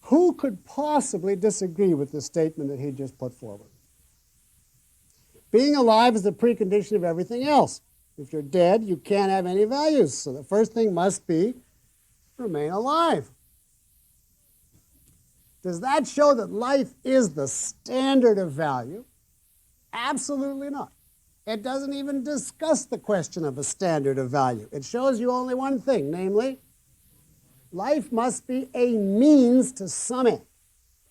Who could possibly disagree with the statement that he just put forward? Being alive is the precondition of everything else. If you're dead, you can't have any values. So the first thing must be remain alive. Does that show that life is the standard of value? Absolutely not. It doesn't even discuss the question of a standard of value. It shows you only one thing, namely, life must be a means to some end.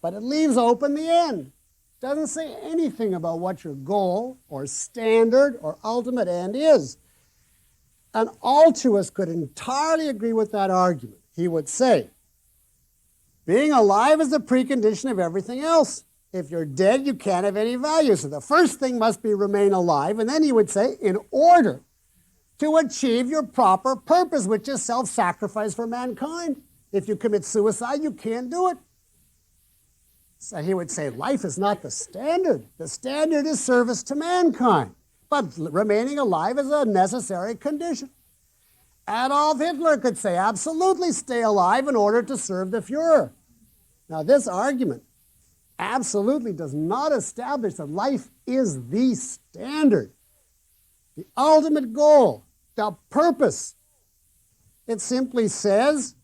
But it leaves open the end. It doesn't say anything about what your goal or standard or ultimate end is. An altruist could entirely agree with that argument. He would say, being alive is the precondition of everything else. If you're dead, you can't have any value. So the first thing must be remain alive. And then he would say, in order to achieve your proper purpose, which is self-sacrifice for mankind. If you commit suicide, you can't do it. So he would say, life is not the standard. The standard is service to mankind. But remaining alive is a necessary condition. Adolf Hitler could say, absolutely stay alive in order to serve the Fuhrer. Now, this argument absolutely does not establish that life is the standard, the ultimate goal, the purpose. It simply says,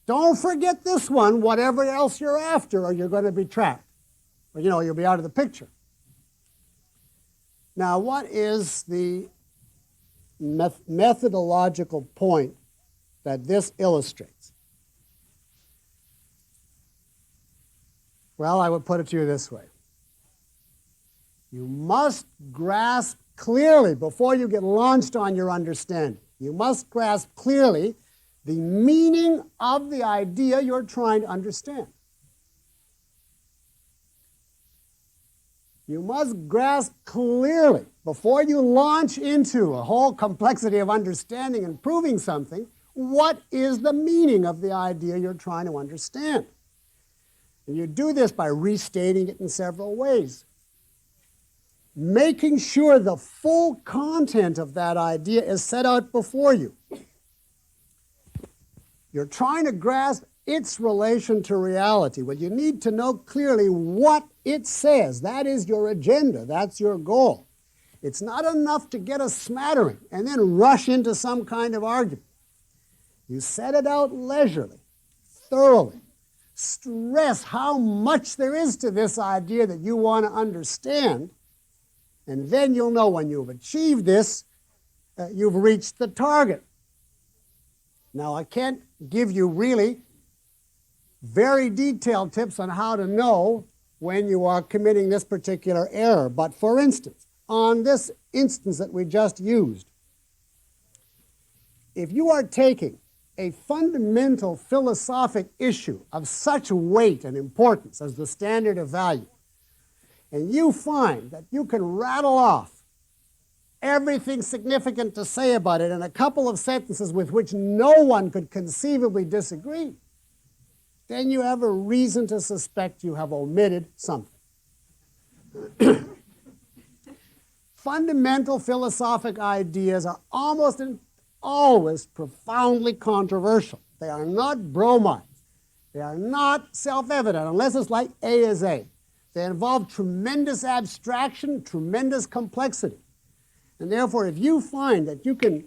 don't forget this one, whatever else you're after, or you're going to be trapped. Or, you'll be out of the picture. Now, what is the methodological point that this illustrates? Well, I would put it to you this way. You must grasp clearly, before you get launched on your understanding, you must grasp clearly the meaning of the idea you're trying to understand. You must grasp clearly, before you launch into a whole complexity of understanding and proving something, what is the meaning of the idea you're trying to understand. And you do this by restating it in several ways. Making sure the full content of that idea is set out before you. You're trying to grasp its relation to reality. Well, you need to know clearly what it says. That is your agenda. That's your goal. It's not enough to get a smattering and then rush into some kind of argument. You set it out leisurely, thoroughly. Stress how much there is to this idea that you want to understand, and then you'll know when you've achieved this, you've reached the target. Now, I can't give you really very detailed tips on how to know when you are committing this particular error. But for instance, on this instance that we just used, if you are taking a fundamental philosophic issue of such weight and importance as the standard of value, and you find that you can rattle off everything significant to say about it in a couple of sentences with which no one could conceivably disagree, then you have a reason to suspect you have omitted something. Fundamental philosophic ideas are almost always profoundly controversial. They are not bromides. They are not self-evident, unless it's like A is A. They involve tremendous abstraction, tremendous complexity. And therefore, if you find that you can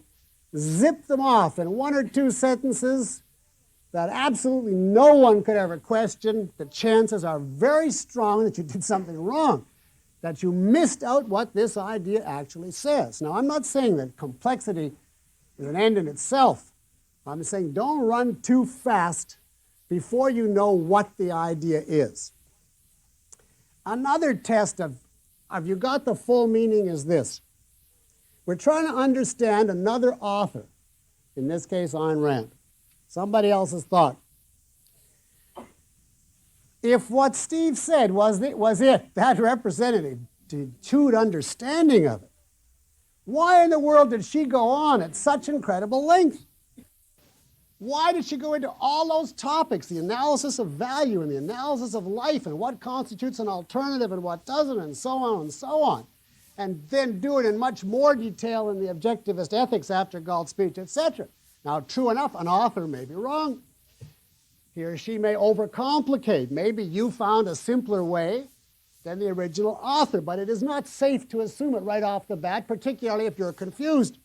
zip them off in one or two sentences that absolutely no one could ever question, the chances are very strong that you did something wrong, that you missed out what this idea actually says. Now, I'm not saying that complexity is an end in itself. I'm saying don't run too fast before you know what the idea is. Another test of have you got the full meaning is this. We're trying to understand another author, in this case Ayn Rand, somebody else's thought. If what Steve said was that representative chewed understanding of it, why in the world did she go on at such incredible length? Why did she go into all those topics, the analysis of value and the analysis of life and what constitutes an alternative and what doesn't, and so on and so on, and then do it in much more detail in the objectivist ethics after Galt's speech, etc.? Now, true enough, an author may be wrong. He or she may overcomplicate. Maybe you found a simpler way than the original author, but it is not safe to assume it right off the bat, particularly if you're confused.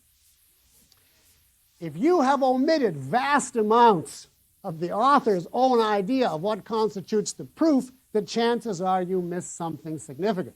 If you have omitted vast amounts of the author's own idea of what constitutes the proof, the chances are you missed something significant.